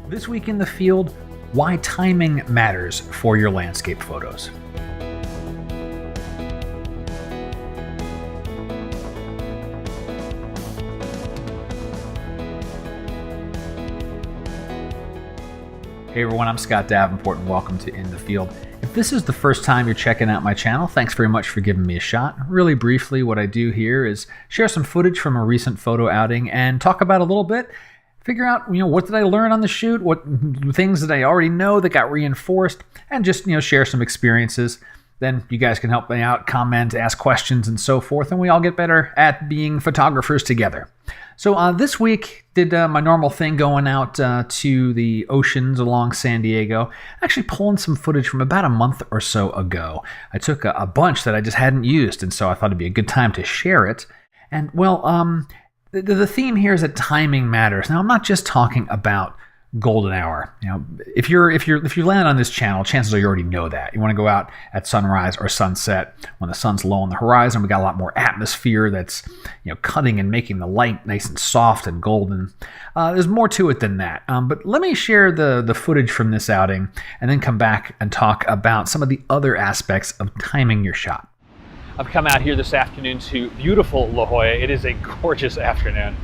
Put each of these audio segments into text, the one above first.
This week in the field, why timing matters for your landscape photos. Hey everyone, I'm Scott Davenport and welcome to In the Field. If this is the first time you're checking out my channel, thanks very much for giving me a shot. Really briefly, what I do here is share some footage from a recent photo outing and talk about a little bit, figure out, what did I learn on the shoot, what things that I already know that got reinforced, and just, share some experiences. Then you guys can help me out, comment, ask questions, and so forth, and we all get better at being photographers together. So this week, did my normal thing going out to the oceans along San Diego, actually pulling some footage from about a month or so ago. I took a bunch that I just hadn't used, and so I thought it'd be a good time to share it. And, the theme here is that timing matters. Now, I'm not just talking about golden hour. If you land on this channel, chances are you already know that. You want to go out at sunrise or sunset when the sun's low on the horizon. We got a lot more atmosphere that's cutting and making the light nice and soft and golden. There's more to it than that. But let me share the footage from this outing and then come back and talk about some of the other aspects of timing your shot. I've come out here this afternoon to beautiful La Jolla. It is a gorgeous afternoon.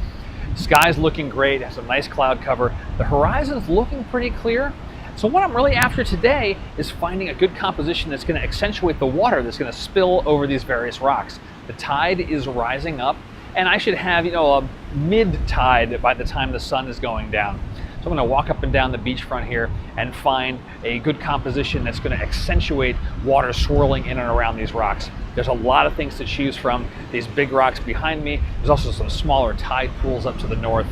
Sky's looking great, has a nice cloud cover. The horizon's looking pretty clear. So what I'm really after today is finding a good composition that's going to accentuate the water that's going to spill over these various rocks. The tide is rising up, and I should have, a mid-tide by the time the sun is going down. So I'm going to walk up and down the beachfront here and find a good composition that's going to accentuate water swirling in and around these rocks. There's a lot of things to choose from. These big rocks behind me. There's also some smaller tide pools up to the north.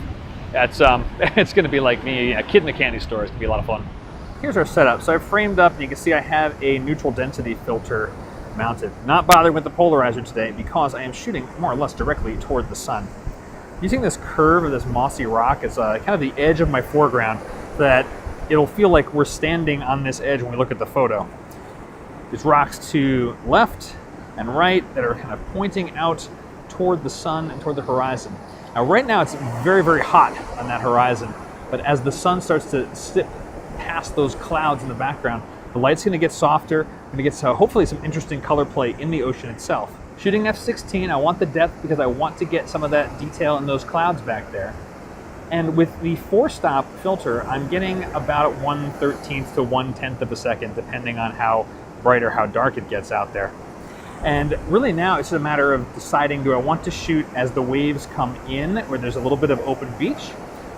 That's it's going to be like me, a kid in a candy store. It's going to be a lot of fun. Here's our setup. So I've framed up, and you can see I have a neutral density filter mounted. Not bothering with the polarizer today because I am shooting more or less directly toward the sun. Using this curve of this mossy rock as kind of the edge of my foreground so that it'll feel like we're standing on this edge when we look at the photo. These rocks to left and right that are kind of pointing out toward the sun and toward the horizon. Now right now it's very, very hot on that horizon, but as the sun starts to slip past those clouds in the background, the light's going to get softer. We're going to get hopefully some interesting color play in the ocean itself. Shooting f16, I want the depth because I want to get some of that detail in those clouds back there. And with the 4-stop filter, I'm getting about 1/13 to 1/10 of a second, depending on how bright or how dark it gets out there. And really now it's a matter of deciding, do I want to shoot as the waves come in, where there's a little bit of open beach,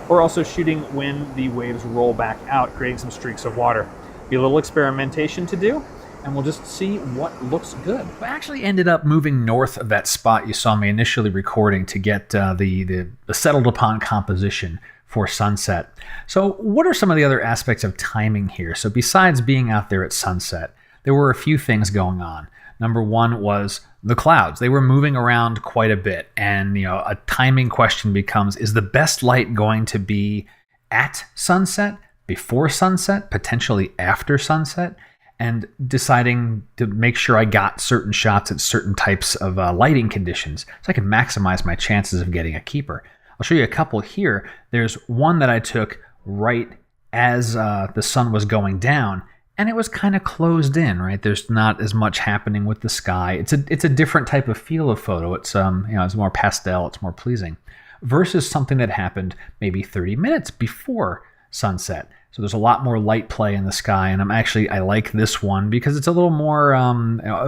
or also shooting when the waves roll back out, creating some streaks of water. Be a little experimentation to do, and we'll just see what looks good. I actually ended up moving north of that spot you saw me initially recording to get the settled upon composition for sunset. So what are some of the other aspects of timing here? So besides being out there at sunset, there were a few things going on. Number one was the clouds. They were moving around quite a bit, and a timing question becomes, is the best light going to be at sunset, before sunset, potentially after sunset? And deciding to make sure I got certain shots at certain types of lighting conditions so I can maximize my chances of getting a keeper. I'll show you a couple here. There's one that I took right as the sun was going down, and it was kind of closed in, right? There's not as much happening with the sky. It's a different type of feel of photo. It's it's more pastel, it's more pleasing, versus something that happened maybe 30 minutes before sunset. So there's a lot more light play in the sky, and I like this one because it's a little more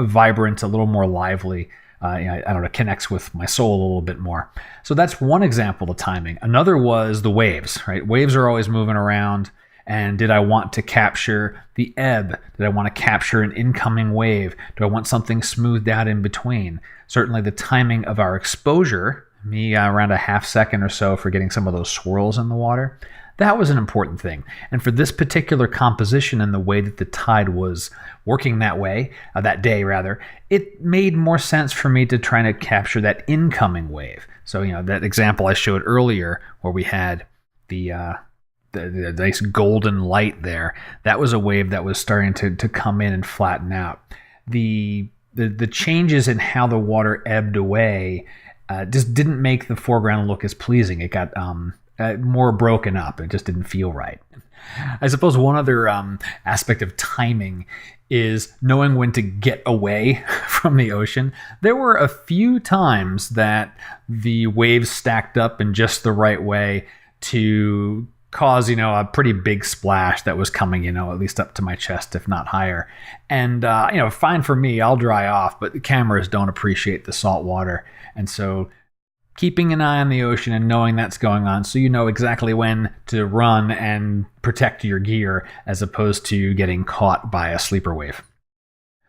vibrant, a little more lively. I don't know, connects with my soul a little bit more. So that's one example of timing. Another was the waves, right? Waves are always moving around, and did I want to capture the ebb? Did I want to capture an incoming wave? Do I want something smoothed out in between? Certainly the timing of our exposure, around a half second or so for getting some of those swirls in the water, that was an important thing. And for this particular composition and the way that the tide was working that way, that day rather, it made more sense for me to try to capture that incoming wave. So, that example I showed earlier where we had the nice golden light there, that was a wave that was starting to come in and flatten out. The changes in how the water ebbed away just didn't make the foreground look as pleasing. It got more broken up. It just didn't feel right. I suppose one other aspect of timing is knowing when to get away from the ocean. There were a few times that the waves stacked up in just the right way to cause, a pretty big splash that was coming, at least up to my chest, if not higher. And, fine for me, I'll dry off, but the cameras don't appreciate the salt water. And so keeping an eye on the ocean and knowing that's going on so you know exactly when to run and protect your gear as opposed to getting caught by a sleeper wave.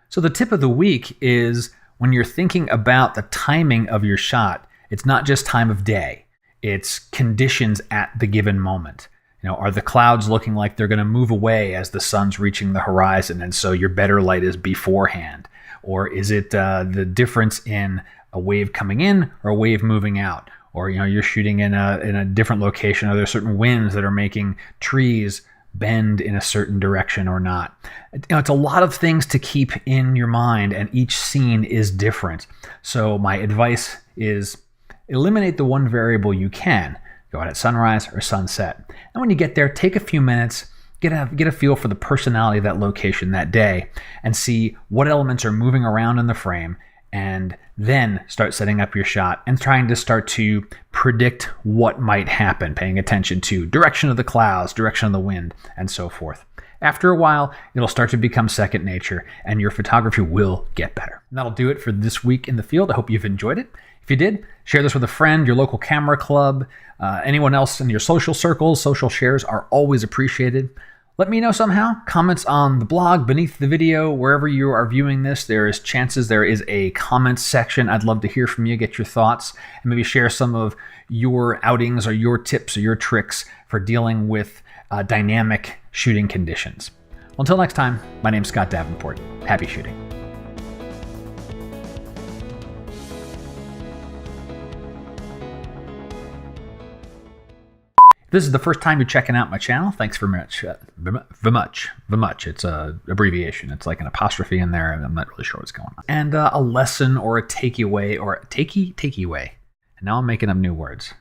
So the tip of the week is when you're thinking about the timing of your shot, it's not just time of day, it's conditions at the given moment. Are the clouds looking like they're going to move away as the sun's reaching the horizon and so your better light is beforehand? Or is it the difference in a wave coming in or a wave moving out? Or you're shooting in a different location. Are there certain winds that are making trees bend in a certain direction or not? It's a lot of things to keep in your mind, and each scene is different. So my advice is eliminate the one variable you can. Go out at sunrise or sunset. And when you get there, take a few minutes, get a feel for the personality of that location that day, and see what elements are moving around in the frame, and then start setting up your shot and trying to start to predict what might happen, paying attention to direction of the clouds, direction of the wind, and so forth. After a while, it'll start to become second nature, and your photography will get better. And that'll do it for this week in the field. I hope you've enjoyed it. If you did, share this with a friend, your local camera club, anyone else in your social circles. Social shares are always appreciated. Let me know somehow. Comments on the blog, beneath the video, wherever you are viewing this, there is a comments section. I'd love to hear from you, get your thoughts, and maybe share some of your outings or your tips or your tricks for dealing with dynamic shooting conditions. Well, until next time, my name's Scott Davenport. Happy shooting. If this is the first time you're checking out my channel, thanks very much. Much. It's a abbreviation. It's like an apostrophe in there, and I'm not really sure what's going on. And a lesson or a takeaway or takey way. And now I'm making up new words.